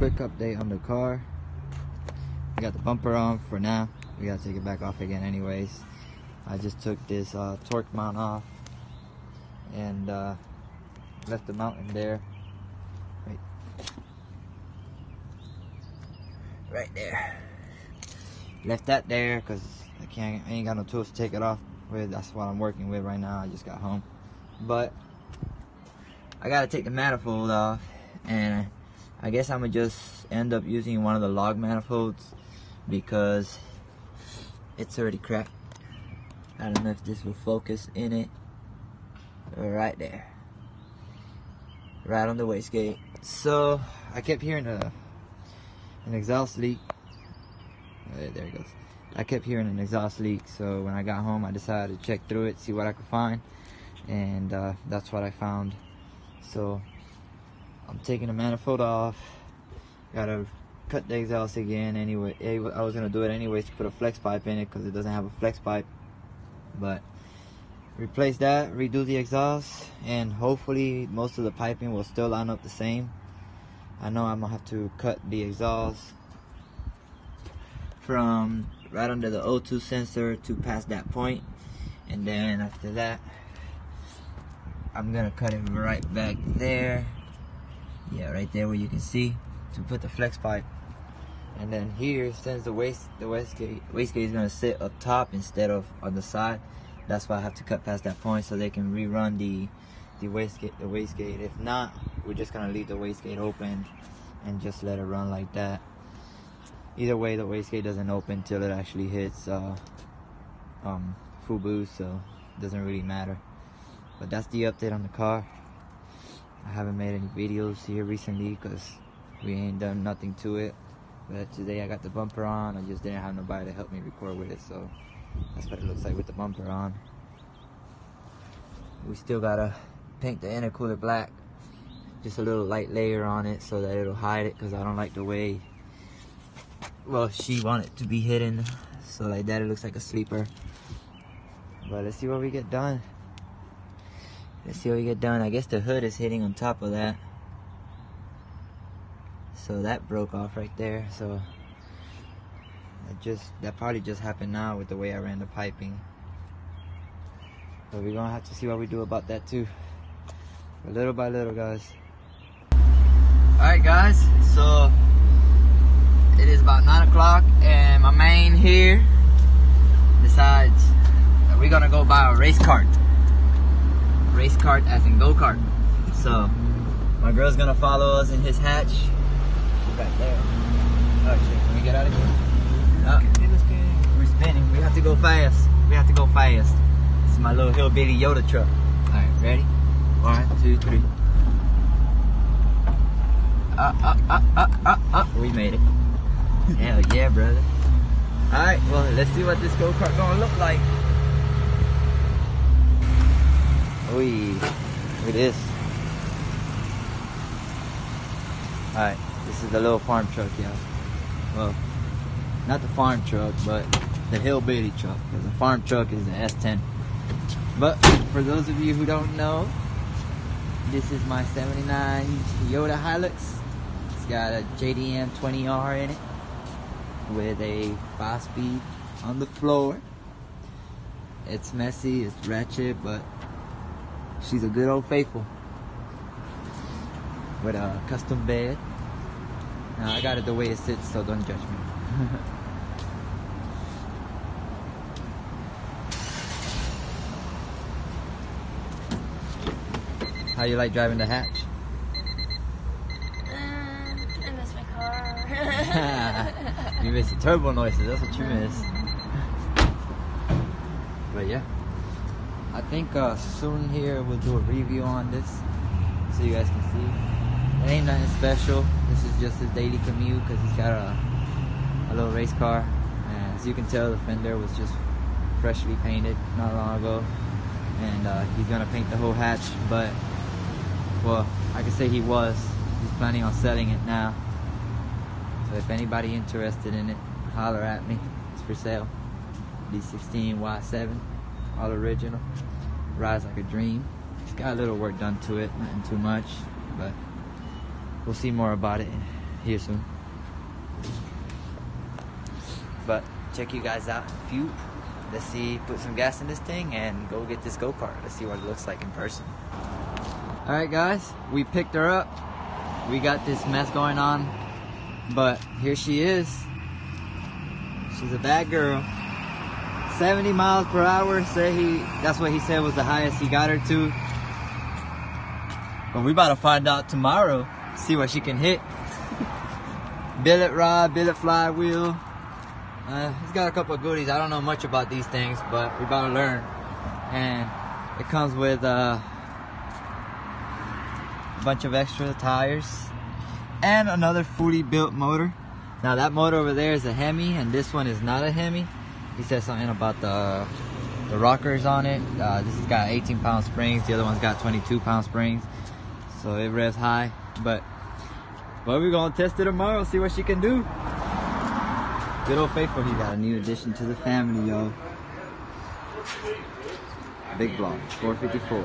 quick update on the car. We got the bumper on for now. We gotta take it back off again anyways. I just took this torque mount off and left the mount in there. Right there. Left that there because I ain't got no tools to take it off with. That's what I'm working with right now. I just got home. But I gotta take the manifold off, and I guess I'm gonna just end up using one of the log manifolds because it's already cracked. I don't know if this will focus in it. Right there. Right on the wastegate. So I kept hearing an exhaust leak. There it goes. I kept hearing an exhaust leak, so when I got home I decided to check through it, see what I could find, and that's what I found. So I'm taking the manifold off. Gotta cut the exhaust again anyway. I was gonna do it anyways to put a flex pipe in it because it doesn't have a flex pipe, but replace that, redo the exhaust, and hopefully most of the piping will still line up the same. I know I'm gonna have to cut the exhaust from right under the O2 sensor to past that point, and then after that I'm gonna cut it right back there. Yeah, right there where you can see, to put the flex pipe. And then here, since the wastegate is gonna sit up top instead of on the side, that's why I have to cut past that point so they can rerun the wastegate. If not, we're just gonna leave the wastegate open and just let it run like that. Either way, the wastegate doesn't open till it actually hits full boost, so it doesn't really matter. But that's the update on the car. I haven't made any videos here recently because we ain't done nothing to it. But today I got the bumper on. I just didn't have nobody to help me record with it, so that's what it looks like with the bumper on. We still gotta paint the intercooler black, just a little light layer on it so that it'll hide it, because I don't like the way, well, she wanted it to be hidden, so like that it looks like a sleeper. But let's see what we get done. I guess the hood is hitting on top of that, so that broke off right there. So that probably just happened now with the way I ran the piping. But we're gonna have to see what we do about that too, little by little, guys. Alright guys, so it is about 9 o'clock and my man here decides that we're gonna go buy a race cart. Race cart as in go-kart. So my girl's gonna follow us in his hatch. She's back there. Oh shit, can we get out of here? We're spinning. We have to go fast. This is my little hillbilly Yoda truck. Alright, ready? 1, 2, 3. We made it. Hell yeah, brother. Alright, well, let's see what this go-kart gonna look like. Ooh, look at this. Alright, this is the little farm truck, y'all. Well, not the farm truck, but the hillbilly truck, because the farm truck is the S10. But for those of you who don't know, this is my 79 Toyota Hilux. It's got a JDM 20R in it with a 5-speed on the floor. It's messy, it's ratchet, but she's a good old faithful with a custom bed. Now I got it the way it sits, so don't judge me. How you like driving the hatch? I miss my car. You miss the turbo noises, that's what you miss. But yeah, I think soon here we'll do a review on this so you guys can see. It ain't nothing special. This is just his daily commute because he's got a little race car. And as you can tell, the fender was just freshly painted not long ago. And he's gonna paint the whole hatch, but well, I can say he's planning on selling it now. So if anybody interested in it, holler at me. It's for sale. B16 Y7, all original. Rides like a dream. It's got a little work done to it, nothing too much, but we'll see more about it here soon. But check you guys out. Let's see, put some gas in this thing and go get this go-kart. Let's see what it looks like in person. Alright guys, we picked her up. We got this mess going on, but here she is. She's a bad girl. 70 miles per hour, that's what he said was the highest he got her to. But we about to find out tomorrow, see what she can hit. Billet rod, billet flywheel. He's got a couple of goodies. I don't know much about these things, but we about to learn. And it comes with a bunch of extra tires and another fully built motor. Now that motor over there is a Hemi, and this one is not a Hemi. He said something about the rockers on it. This has got 18-pound springs. The other one's got 22-pound springs. So it revs high. But we're gonna test it tomorrow, see what she can do. Good old Faithful, he got a new addition to the family, yo. Big block, 454.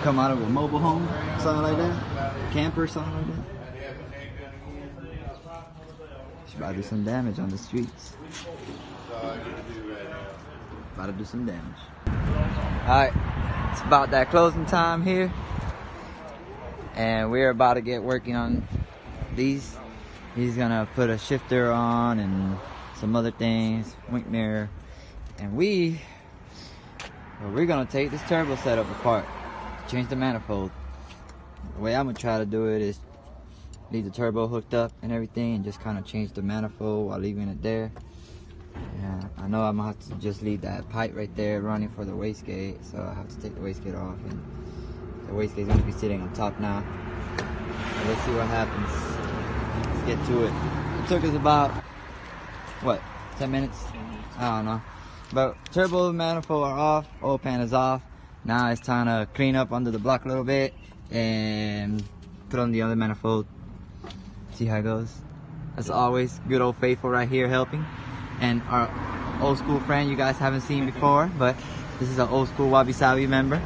Come out of a mobile home, something like that. Camper, something like that. She's about to do some damage on the streets. About to do some damage. Alright, it's about that closing time here. And we're about to get working on these. He's gonna put a shifter on and some other things, wing mirror. And we're gonna take this turbo setup apart, change the manifold. The way I'm gonna try to do it is leave the turbo hooked up and everything and just kind of change the manifold while leaving it there. Yeah, I know I'm gonna have to just leave that pipe right there running for the wastegate, so I have to take the wastegate off, and the wastegate's gonna be sitting on top now. So let's see what happens. Let's get to it. It took us about, what, 10 minutes? I don't know. But turbo manifold are off, oil pan is off. Now it's time to clean up under the block a little bit and put on the other manifold. See how it goes. As always, good old Faithful right here helping. And our old school friend you guys haven't seen before, but this is an old school Wabi Sabi member.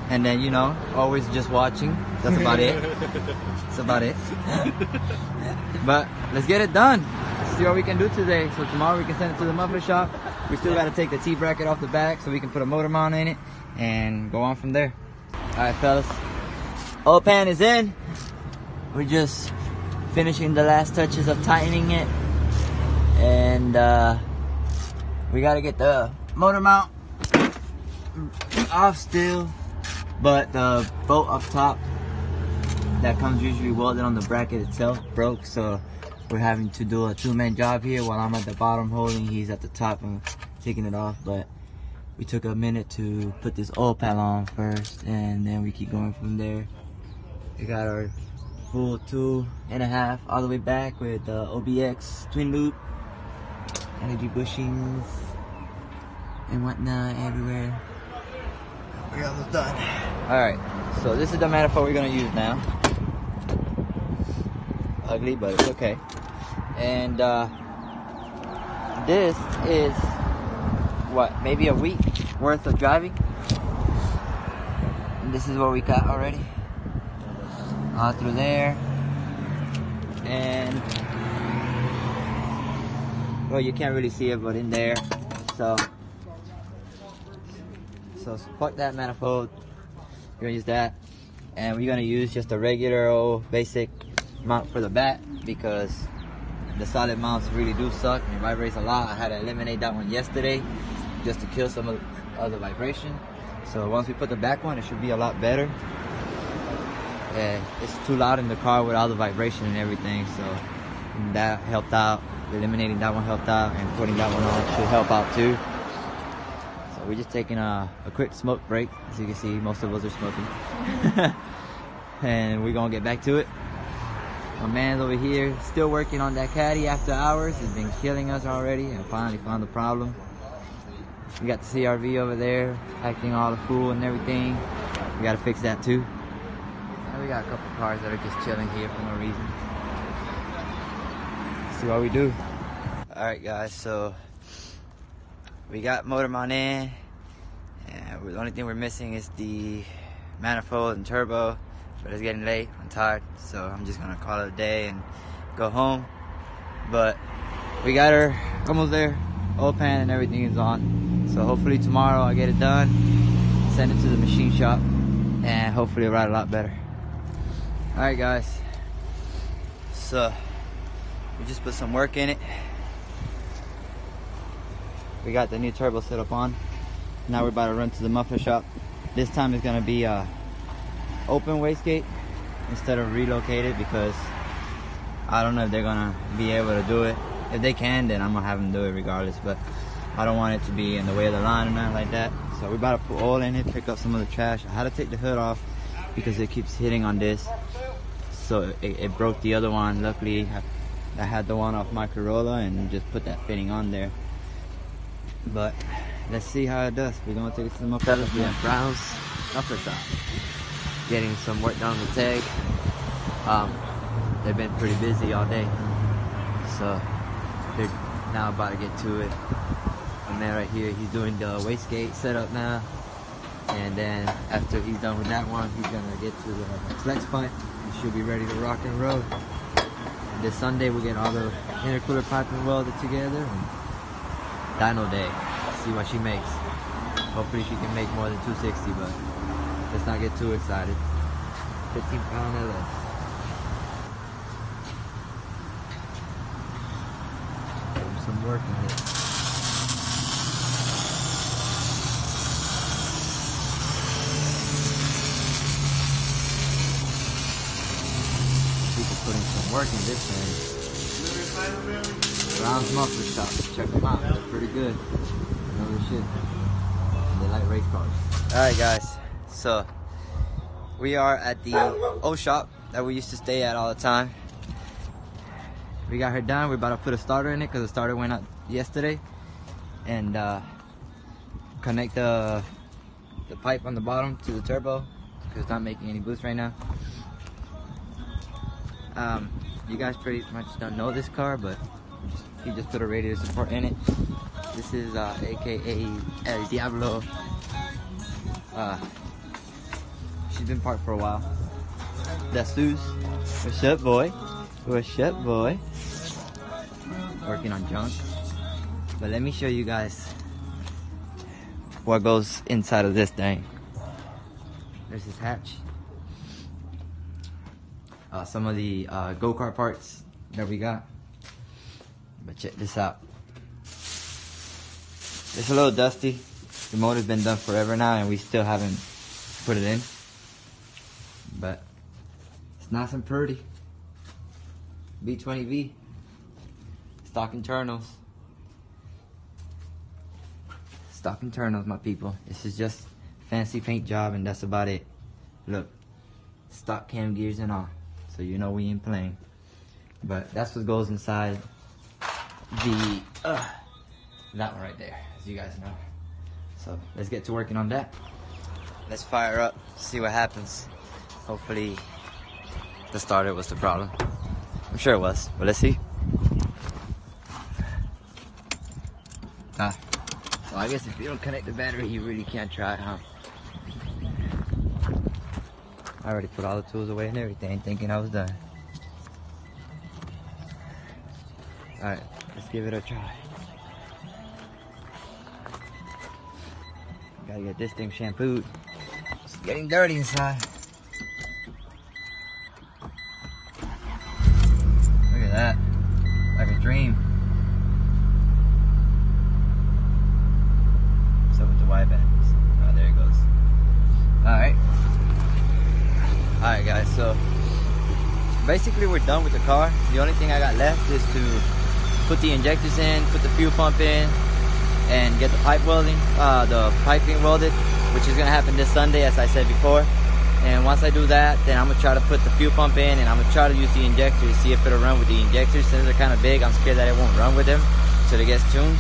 And then, you know, always just watching. That's about it. That's about it. But let's get it done. Let's see what we can do today. So tomorrow we can send it to the muffler shop. We still got to take the T-bracket off the back so we can put a motor mount in it and go on from there. Alright fellas, oil pan is in. We're just finishing the last touches of tightening it. And we got to get the motor mount off still. But the bolt up top that comes usually welded on the bracket itself broke, so we're having to do a two-man job here while I'm at the bottom holding. He's at the top and taking it off. But we took a minute to put this oil pan on first, and then we keep going from there. We got our full 2.5 all the way back with the OBX twin loop, energy bushings and whatnot everywhere. We're almost done. Alright, so this is the manifold we're gonna use now. Ugly, but it's okay. And this is what, maybe a week worth of driving. And this is what we got already. All through there. And well, you can't really see it, but in there. So fuck that manifold. We're gonna use that, and we're gonna use just a regular old basic mount for the bat, because the solid mounts really do suck and it vibrates a lot. I had to eliminate that one yesterday just to kill some of the vibration. So once we put the back one, it should be a lot better. It's too loud in the car with all the vibration and everything, so that helped out. Eliminating that one helped out, and putting that one on should help out too. We're just taking a quick smoke break. As you can see, most of us are smoking. And we're gonna get back to it. My man's over here still working on that caddy after hours. He's been killing us already, and finally found the problem. We got the CRV over there, acting all the fool and everything. We gotta fix that too. And we got a couple cars that are just chilling here for no reason. Let's see what we do. Alright guys, so we got motor mount in, and the only thing we're missing is the manifold and turbo. but it's getting late. I'm tired, so I'm just gonna call it a day and go home. But we got her almost there. Oil pan and everything is on. So hopefully tomorrow I get it done, send it to the machine shop, and hopefully it'll ride a lot better. Alright guys, so we just put some work in it. We got the new turbo set up on. Now we're about to run to the muffler shop. This time it's gonna be open wastegate instead of relocated, because I don't know if they're gonna be able to do it. If they can, then I'm gonna have them do it regardless, but I don't want it to be in the way of the line or nothing like that. So we're about to put oil in it, pick up some of the trash. I had to take the hood off because it keeps hitting on this, so it broke the other one. Luckily I had the one off my Corolla and just put that fitting on there. But let's see how it does. We're gonna take it to the muffler shop. Yeah, Brown's muffler shop. Getting some work done on the tag. They've been pretty busy all day, so they're now about to get to it. And man right here, he's doing the wastegate setup now, and then after he's done with that one, he's gonna get to the flex pipe. He should be ready to rock and roll. And this Sunday we'll get all the intercooler piping welded together, and dyno day. See what she makes. Hopefully she can make more than 260, but let's not get too excited. 15-pound LS. Some work in it. People putting some work in this thing. Brown's muffler shop. Check them out. They're pretty good. Know their shit. They like race cars. Alright guys, so we are at the old shop that we used to stay at all the time. We got her done. We're about to put a starter in it because the starter went out yesterday, and connect the pipe on the bottom to the turbo because it's not making any boost right now. You guys pretty much don't know this car, but he just put a radiator support in it. This is aka El Diablo. She's been parked for a while. That's Suze. What's up, boy? What's up, boy? Working on junk. But let me show you guys what goes inside of this thing. There's this hatch. Some of the go-kart parts that we got. But check this out. It's a little dusty. The motor's been done forever now and we still haven't put it in. But it's nice and pretty. B18b. Stock internals. Stock internals, my people. This is just fancy paint job and that's about it. Look. Stock cam gears and all. So you know we ain't playing. But that's what goes inside the that one right there, as you guys know. So let's get to working on that. Let's fire up, see what happens. Hopefully the starter was the problem. I'm sure it was, but let's see. So I guess if you don't connect the battery, you really can't try it, huh? I already put all the tools away and everything, thinking I was done. Alright, let's give it a try. Gotta get this thing shampooed. It's getting dirty inside. Look at that. Like a dream. What's up with the wide bands? Oh, there it goes. Alright. Alright guys, so basically we're done with the car. The only thing I got left is to put the injectors in, put the fuel pump in, and get the pipe welding, the piping welded, which is gonna happen this Sunday, as I said before. And once I do that, then I'm gonna try to put the fuel pump in, and I'm gonna try to use the injectors, see if it'll run with the injectors. Since they're kind of big, I'm scared that it won't run with them till it gets tuned.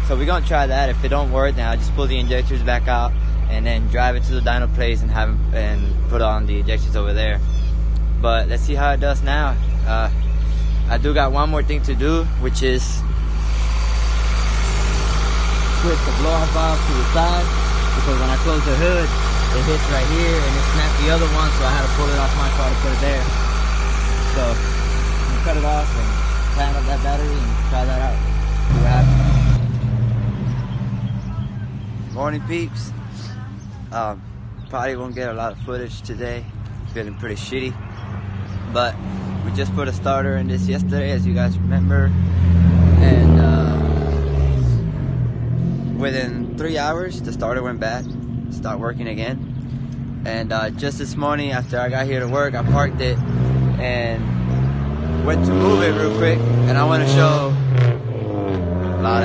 So we're gonna try that. If it don't work, then I'll just pull the injectors back out and then drive it to the dyno place and put on the injectors over there. But let's see how it does now. I do got one more thing to do, which is switch the blow-off valve to the side, because when I close the hood, it hits right here and it snapped the other one, so I had to pull it off my car to put it there. So I'm gonna cut it off and tighten up that battery and try that out. See what happens. Morning, peeps. Probably won't get a lot of footage today. Feeling pretty shitty, but we just put a starter in this yesterday, as you guys remember, and within 3 hours the starter went bad, stopped working again. And just this morning after I got here to work, I parked it and went to move it real quick, and I want to show loud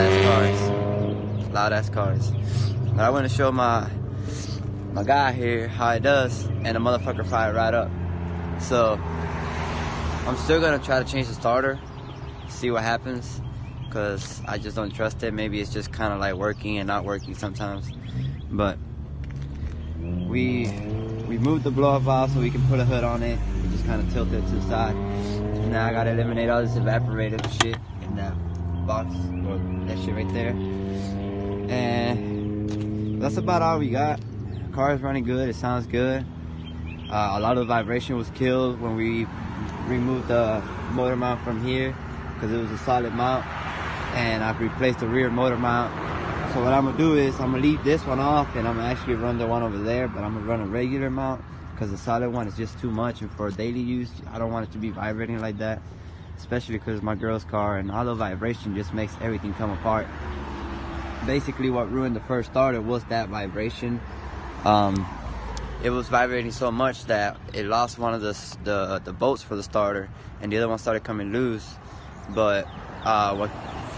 ass cars. But I want to show my guy here how it does, and the motherfucker fired right up. So I'm still gonna try to change the starter, see what happens, because I just don't trust it. Maybe it's just kind of like working and not working sometimes. But we moved the blow-off valve so we can put a hood on it. We just kind of tilted it to the side. And now I gotta eliminate all this evaporative shit in that box, or that shit right there. And that's about all we got. Car is running good, it sounds good. A lot of the vibration was killed when we removed the motor mount from here, because it was a solid mount, and I've replaced the rear motor mount. So what I'm gonna do is I'm gonna leave this one off, and I'm gonna actually run the one over there, but I'm gonna run a regular mount because the solid one is just too much, and for daily use I don't want it to be vibrating like that, especially because it's my girl's car, and all the vibration just makes everything come apart. Basically what ruined the first starter was that vibration. It was vibrating so much that it lost one of the bolts for the starter, and the other one started coming loose. But what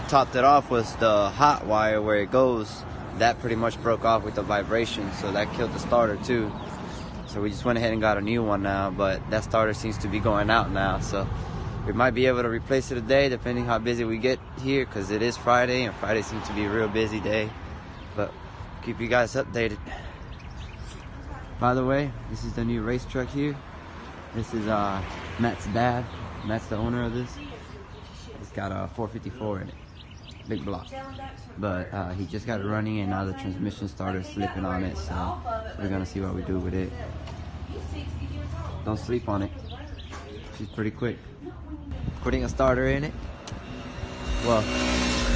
topped it off was the hot wire where it goes. That pretty much broke off with the vibration, so that killed the starter too. So we just went ahead and got a new one now, but that starter seems to be going out now, so we might be able to replace it today depending how busy we get here, because it is Friday, and Friday seems to be a real busy day. But keep you guys updated. By the way, this is the new race truck here. This is Matt's dad. Matt's the owner of this. It's got a 454 in it, big block. But he just got it running, and now the transmission started slipping on it, so we're gonna see what we do with it. Don't sleep on it. She's pretty quick. Putting a starter in it. Well,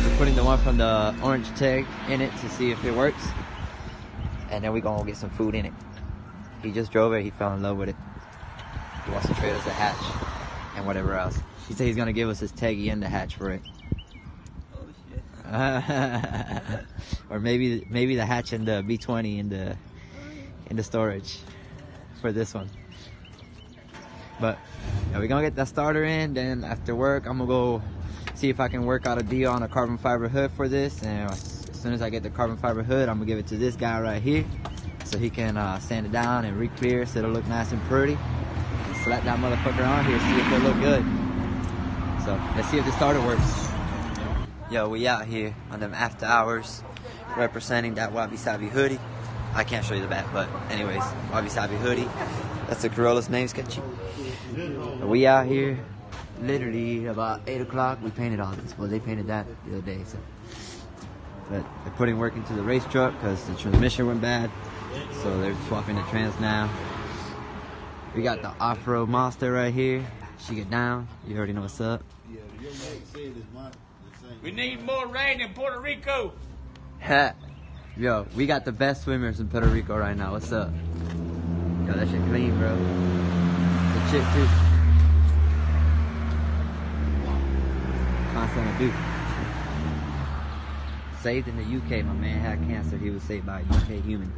we're putting the one from the orange tag in it to see if it works, and then we're gonna get some food in it. He just drove it, he fell in love with it. He wants to trade us a hatch and whatever else. He said he's gonna give us his taggy and the hatch for it. Oh shit. Or maybe the hatch and the B20 in the storage for this one. But yeah, we're gonna get that starter in, then after work I'm gonna go see if I can work out a deal on a carbon fiber hood for this, and as soon as I get the carbon fiber hood, I'm gonna give it to this guy right here, so he can sand it down and re-clear so it'll look nice and pretty, and slap that motherfucker on here, see if it'll look good. So let's see if the starter works. Yo, we out here on them after hours representing that Wabi Sabi hoodie. I can't show you the back, but anyways, Wabi Sabi hoodie. That's the Corolla's name sketchy. We out here literally about 8 o'clock. We painted all this. Well, they painted that the other day, so. But they're putting work into the race truck because the transmission went bad, so they're swapping the trans now. We got the off-road monster right here. She get down. You already know what's up. We need more rain in Puerto Rico. Yo, we got the best swimmers in Puerto Rico right now. What's up? Yo, that shit clean, bro. The chick too. Constant dude. Saved in the UK. My man had cancer. He was saved by a UK human.